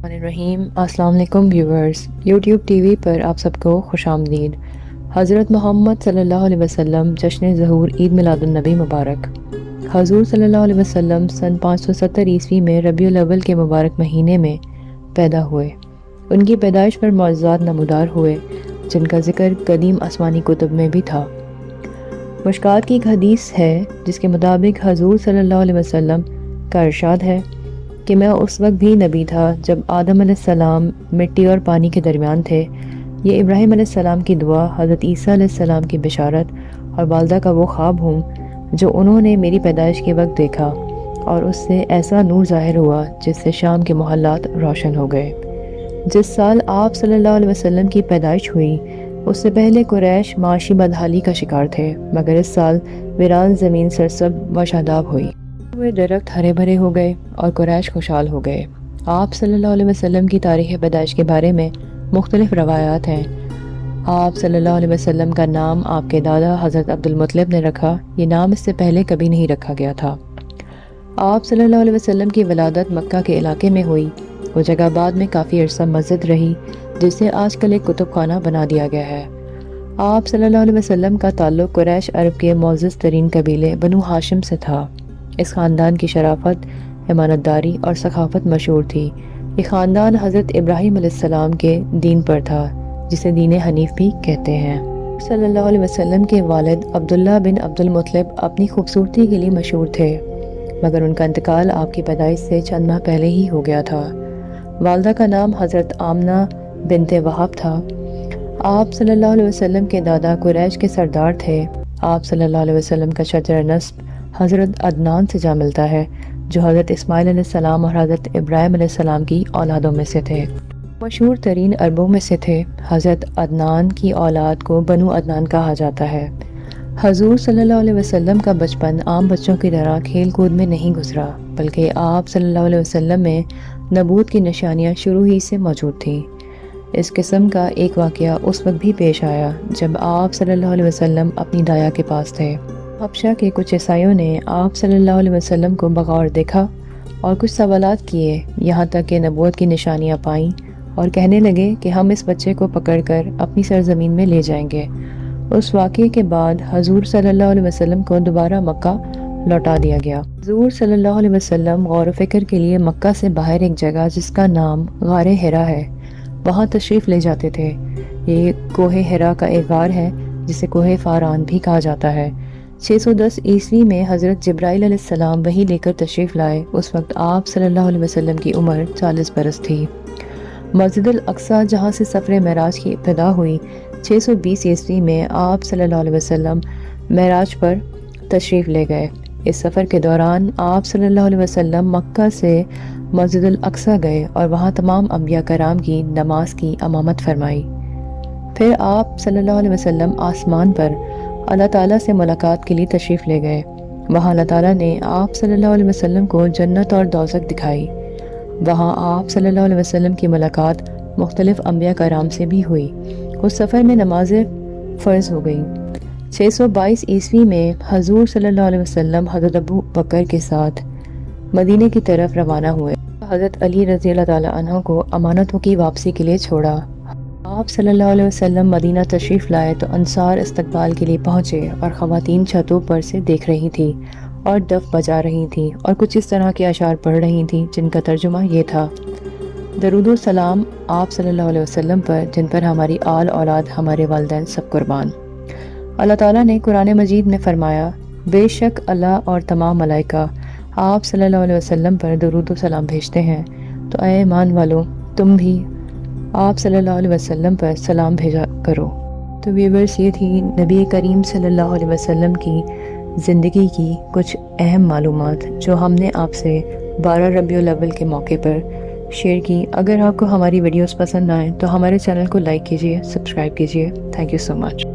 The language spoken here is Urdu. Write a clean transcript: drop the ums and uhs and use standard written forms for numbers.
الرحیم السلام علیکم ویورز، یوٹیوب ٹی وی پر آپ سب کو خوش آمدید۔ حضرت محمد صلی اللہ علیہ وسلم جشن ظہور عید میلاد النبی مبارک۔ حضور صلی اللہ علیہ وسلم سن 570 عیسوی میں ربیع الاول کے مبارک مہینے میں پیدا ہوئے۔ ان کی پیدائش پر معجزات نمودار ہوئے جن کا ذکر قدیم آسمانی کتب میں بھی تھا۔ مشکات کی ایک حدیث ہے جس کے مطابق حضور صلی اللہ علیہ وسلم کا ارشاد ہے کہ میں اس وقت بھی نبی تھا جب آدم علیہ السلام مٹی اور پانی کے درمیان تھے۔ یہ ابراہیم علیہ السلام کی دعا، حضرت عیسیٰ علیہ السلام کی بشارت اور والدہ کا وہ خواب ہوں جو انہوں نے میری پیدائش کے وقت دیکھا، اور اس سے ایسا نور ظاہر ہوا جس سے شام کے محلات روشن ہو گئے۔ جس سال آپ صلی اللہ علیہ وسلم کی پیدائش ہوئی اس سے پہلے قریش معاشی بدحالی کا شکار تھے، مگر اس سال ویران زمین سرسبز و شاداب ہوئی، وہ درخت ہرے بھرے ہو گئے اور قریش خوشحال ہو گئے۔ آپ صلی اللہ علیہ وسلم کی تاریخ پیدائش کے بارے میں مختلف روایات ہیں۔ آپ صلی اللہ علیہ وسلم کا نام آپ کے دادا حضرت عبدالمطلب نے رکھا۔ یہ نام اس سے پہلے کبھی نہیں رکھا گیا تھا۔ آپ صلی اللہ علیہ وسلم کی ولادت مکہ کے علاقے میں ہوئی۔ وہ جگہ بعد میں کافی عرصہ مسجد رہی جسے آج کل ایک کتب خانہ بنا دیا گیا ہے۔ آپ صلی اللہ علیہ وسلم کا تعلق قریش عرب کے معزز ترین قبیلے بنو ہاشم سے تھا۔ اس خاندان کی شرافت، امانتداری اور سخاوت مشہور تھی۔ یہ خاندان حضرت ابراہیم علیہ السلام کے دین پر تھا جسے دین حنیف بھی کہتے ہیں۔ صلی اللہ علیہ وسلم کے والد عبداللہ بن عبدالمطلب اپنی خوبصورتی کے لیے مشہور تھے، مگر ان کا انتقال آپ کی پیدائش سے چند ماہ پہلے ہی ہو گیا تھا۔ والدہ کا نام حضرت آمنہ بنت وہب تھا۔ آپ صلی اللہ علیہ وسلم کے دادا قریش کے سردار تھے۔ آپ صلی اللہ علیہ وسلم کا شجر نسب حضرت عدنان سے جا ملتا ہے جو حضرت اسماعیل علیہ السلام اور حضرت ابراہیم علیہ السلام کی اولادوں میں سے تھے۔ مشہور ترین عربوں میں سے تھے۔ حضرت عدنان کی اولاد کو بنو عدنان کہا جاتا ہے۔ حضور صلی اللہ علیہ وسلم کا بچپن عام بچوں کی طرح کھیل کود میں نہیں گزرا، بلکہ آپ صلی اللہ علیہ وسلم میں نبوت کی نشانیاں شروع ہی سے موجود تھیں۔ اس قسم کا ایک واقعہ اس وقت بھی پیش آیا جب آپ صلی اللہ علیہ وسلم اپنی دایا کے پاس تھے۔ حبشہ کے کچھ عیسائیوں نے آپ صلی اللہ علیہ وسلم کو بغور دیکھا اور کچھ سوالات کیے، یہاں تک کہ نبوت کی نشانیاں پائیں اور کہنے لگے کہ ہم اس بچے کو پکڑ کر اپنی سرزمین میں لے جائیں گے۔ اس واقعے کے بعد حضور صلی اللہ علیہ وسلم کو دوبارہ مکہ لوٹا دیا گیا۔ حضور صلی اللہ علیہ وسلم غور و فکر کے لیے مکہ سے باہر ایک جگہ جس کا نام غار حرا ہے وہاں تشریف لے جاتے تھے۔ یہ کوہ حرا کا ایک غار ہے جسے کوہ فاران بھی کہا جاتا ہے۔ 610 عیسوی میں حضرت جبرائیل علیہ السلام وحی لے کر تشریف لائے۔ اس وقت آپ صلی اللہ علیہ وسلم کی عمر 40 برس تھی۔ مسجد الاقصیٰ جہاں سے سفر معراج کی ابتدا ہوئی، 620 عیسوی میں آپ صلی اللہ علیہ وسلم معراج پر تشریف لے گئے۔ اس سفر کے دوران آپ صلی اللہ علیہ وسلم مکہ سے مسجد الاقصیٰ گئے اور وہاں تمام انبیاء کرام کی نماز کی امامت فرمائی۔ پھر آپ صلی اللہ علیہ وسلم آسمان پر اللہ تعالیٰ سے ملاقات کے لیے تشریف لے گئے۔ وہاں اللہ تعالیٰ نے آپ صلی اللہ علیہ وسلم کو جنت اور دوزخ دکھائی۔ وہاں آپ صلی اللہ علیہ وسلم کی ملاقات مختلف انبیاء کرام سے بھی ہوئی۔ اس سفر میں نمازیں فرض ہو گئیں۔ 622 عیسوی میں حضور صلی اللہ علیہ وسلم حضرت ابو بکر کے ساتھ مدینے کی طرف روانہ ہوئے۔ حضرت علی رضی اللہ تعالیٰ عنہ کو امانتوں کی واپسی کے لیے چھوڑا۔ آپ صلی اللہ علیہ وسلم مدینہ تشریف لائے تو انصار استقبال کے لیے پہنچے اور خواتین چھتوں پر سے دیکھ رہی تھیں اور دف بجا رہی تھیں اور کچھ اس طرح کے اشعار پڑھ رہی تھیں جن کا ترجمہ یہ تھا: درود و سلام آپ صلی اللہ علیہ وسلم پر جن پر ہماری آل اولاد ہمارے والدین سب قربان۔ اللہ تعالیٰ نے قرآن مجید میں فرمایا: بے شک اللہ اور تمام ملائکہ آپ صلی اللہ علیہ وسلم پر درود و سلام بھیجتے ہیں، تو اے ایمان والو تم بھی آپ صلی اللہ علیہ وسلم پر سلام بھیجا کرو۔ تو ویورز، یہ تھی نبی کریم صلی اللہ علیہ وسلم کی زندگی کی کچھ اہم معلومات جو ہم نے آپ سے 12 ربیع الاول کے موقع پر شیئر کی۔ اگر آپ کو ہماری ویڈیوز پسند آئیں تو ہمارے چینل کو لائک کیجیے، سبسکرائب کیجیے۔ Thank you so much.